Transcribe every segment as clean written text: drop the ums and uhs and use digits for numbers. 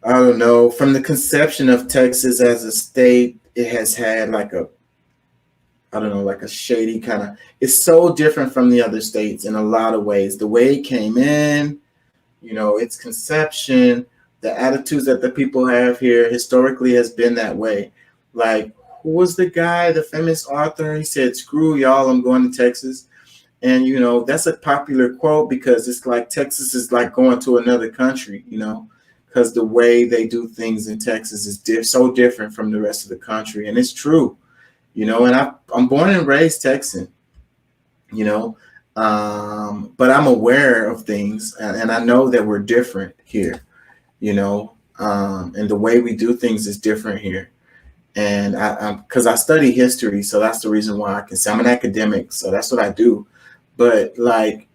I don't know. From the conception of Texas as a state, it has had like a, I don't know, like a shady kind of. It's so different from the other states in a lot of ways. The way it came in, its conception, the attitudes that the people have here historically has been that way. Like, who was the guy, the famous author? He said, "Screw y'all, I'm going to Texas." And that's a popular quote because it's like Texas is like going to another country, because the way they do things in Texas is so different from the rest of the country, and it's true, And I'm born and raised Texan, you know, but I'm aware of things, and I know that we're different here, and the way we do things is different here. And because I study history, so that's the reason why I can say I'm an academic, so that's what I do. But like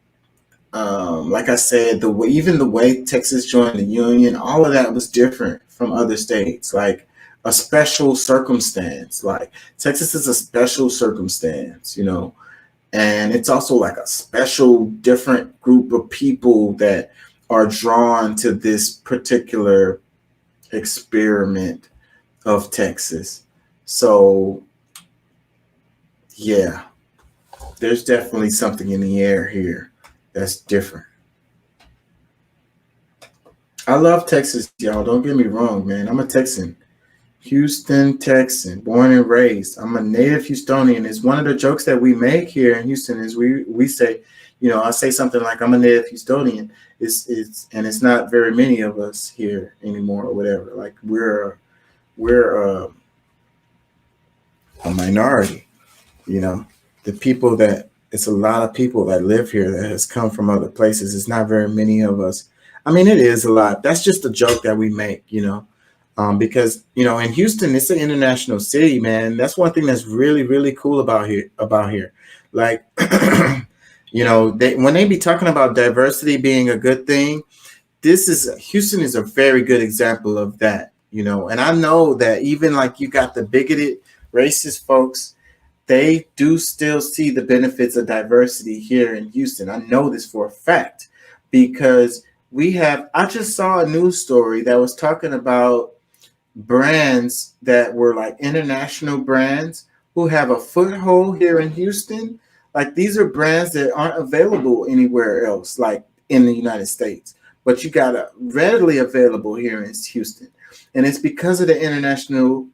I said, even the way Texas joined the union, all of that was different from other states. Like a special circumstance. Like Texas is a special circumstance, and it's also like a special, different group of people that are drawn to this particular experiment of Texas. So yeah, there's definitely something in the air here that's different. I love Texas, y'all. Don't get me wrong, man. I'm a Texan. Houston Texan, born and raised. I'm a native Houstonian. It's one of the jokes that we make here in Houston is we say, I say something like I'm a native Houstonian. It's not very many of us here anymore or whatever. Like we're a minority, The people that it's a lot of people that live here that has come from other places. It's not very many of us. I mean, it is a lot. That's just a joke that we make, because in Houston, it's an international city, man. That's one thing that's really, really cool about here. Like, when they be talking about diversity being a good thing, Houston is a very good example of that. And I know that even like you got the bigoted, racist folks, they do still see the benefits of diversity here in Houston. I know this for a fact because I just saw a news story that was talking about brands that were like international brands who have a foothold here in Houston. Like these are brands that aren't available anywhere else, like in the United States, but you got it readily available here in Houston. And it's because of the international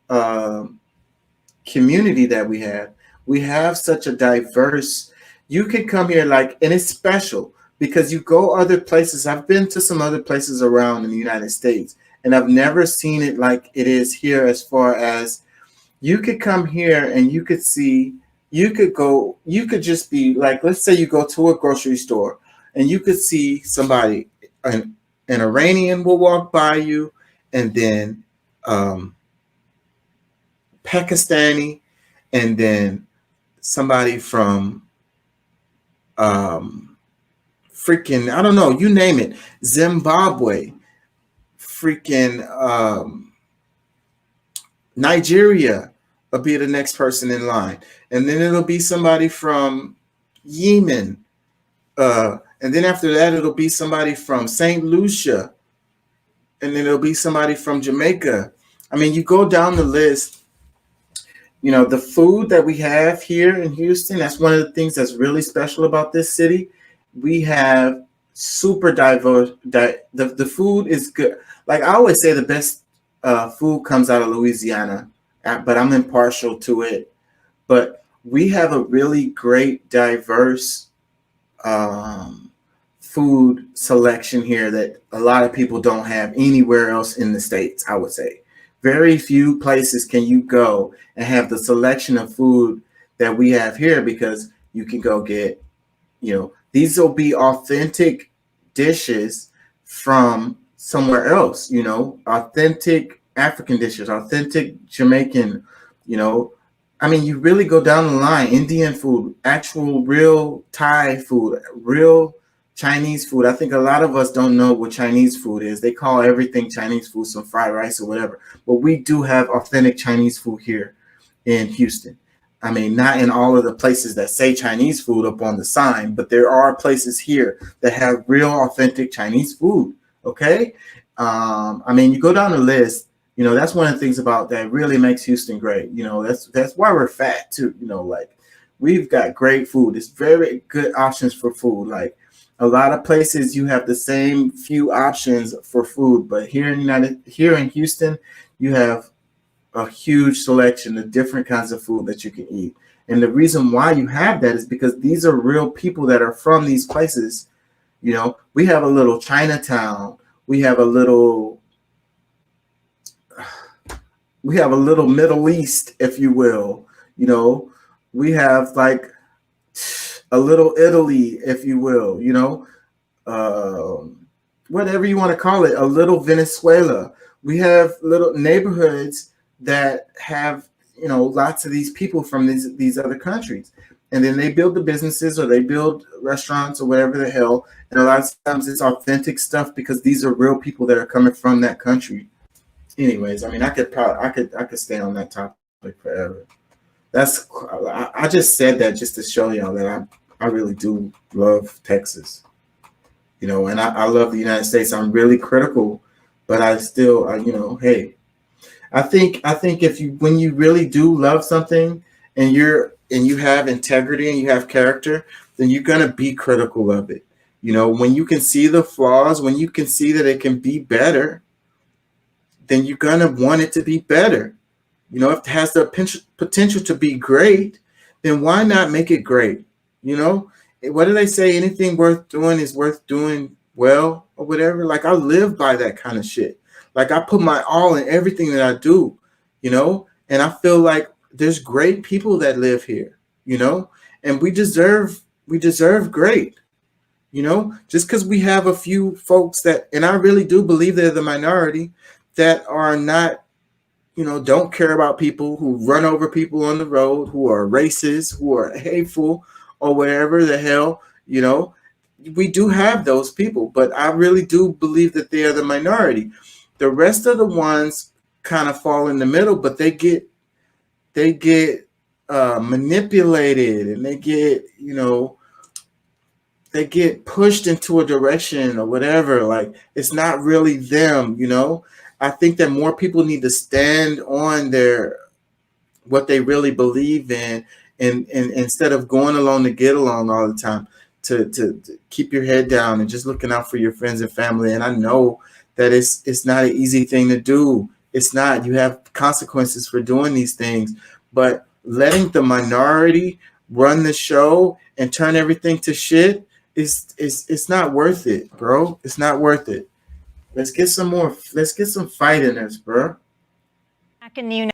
community that we have. We have such a diverse, you can come here and it's special because you go other places. I've been to some other places around in the United States and I've never seen it like it is here, as far as you could come here and you could see, you could just be like, let's say you go to a grocery store and you could see somebody, an Iranian will walk by you, and then Pakistani, and then somebody from freaking, I don't know, you name it, Zimbabwe, freaking Nigeria will be the next person in line. And then it'll be somebody from Yemen. And then after that, it'll be somebody from St. Lucia. And then it'll be somebody from Jamaica. I mean, you go down the list. The food that we have here in Houston, that's one of the things that's really special about this city. We have super diverse, the food is good. Like I always say, the best food comes out of Louisiana, but I'm impartial to it. But we have a really great, diverse food selection here that a lot of people don't have anywhere else in the States, I would say. Very few places can you go and have the selection of food that we have here, because you can go get, these will be authentic dishes from somewhere else, authentic African dishes, authentic Jamaican, I mean, you really go down the line, Indian food, actual real Thai food, real Chinese food. I think a lot of us don't know what Chinese food is. They call everything Chinese food, some fried rice or whatever. But we do have authentic Chinese food here in Houston. I mean, not in all of the places that say Chinese food up on the sign, but there are places here that have real authentic Chinese food. Okay. I mean, you go down the list. You know, that's one of the things about that really makes Houston great. You know, that's why we're fat too. You know, like we've got great food. It's very good options for food. Like a lot of places, you have the same few options for food, but here in Houston, you have a huge selection of different kinds of food that you can eat. And the reason why you have that is because these are real people that are from these places. You know, we have a little Chinatown. We have a little Middle East, if you will. You know, we have like a little Italy, if you will. You know, whatever you want to call it, a little Venezuela. We have little neighborhoods that have, you know, lots of these people from these other countries, and then they build the businesses or they build restaurants or whatever the hell. And a lot of times it's authentic stuff because these are real people that are coming from that country. Anyways, I mean, I could stay on that topic forever. I just said that just to show y'all that I really do love Texas, you know, and I love the United States. I'm really critical, but I still, you know, hey, I think if you when you really do love something and you have integrity and you have character, then you're gonna be critical of it. You know, when you can see the flaws, when you can see that it can be better, then you're gonna want it to be better. You know, if it has the potential to be great, then why not make it great? You know, what do they say? Anything worth doing is worth doing well or whatever. Like I live by that kind of shit. Like I put my all in everything that I do, you know, and I feel like there's great people that live here, you know, and we deserve great, you know, just because we have a few folks that, and I really do believe they're the minority that are not, you know, don't care about people, who run over people on the road, who are racist, who are hateful, or whatever the hell, you know. We do have those people, but I really do believe that they are the minority. The rest of the ones kind of fall in the middle, but they get manipulated, and they get, you know, they get pushed into a direction or whatever. Like it's not really them, you know. I think that more people need to stand on their what they really believe in, and instead of going along to get along all the time, to keep your head down and just looking out for your friends and family. And I know that it's not an easy thing to do. It's not. You have consequences for doing these things, but letting the minority run the show and turn everything to shit is it's not worth it, bro. It's not worth it. Let's get some more. Let's get some fight in us, bro. Back in the United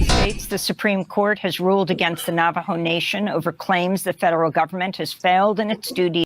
States, the Supreme Court has ruled against the Navajo Nation over claims the federal government has failed in its duty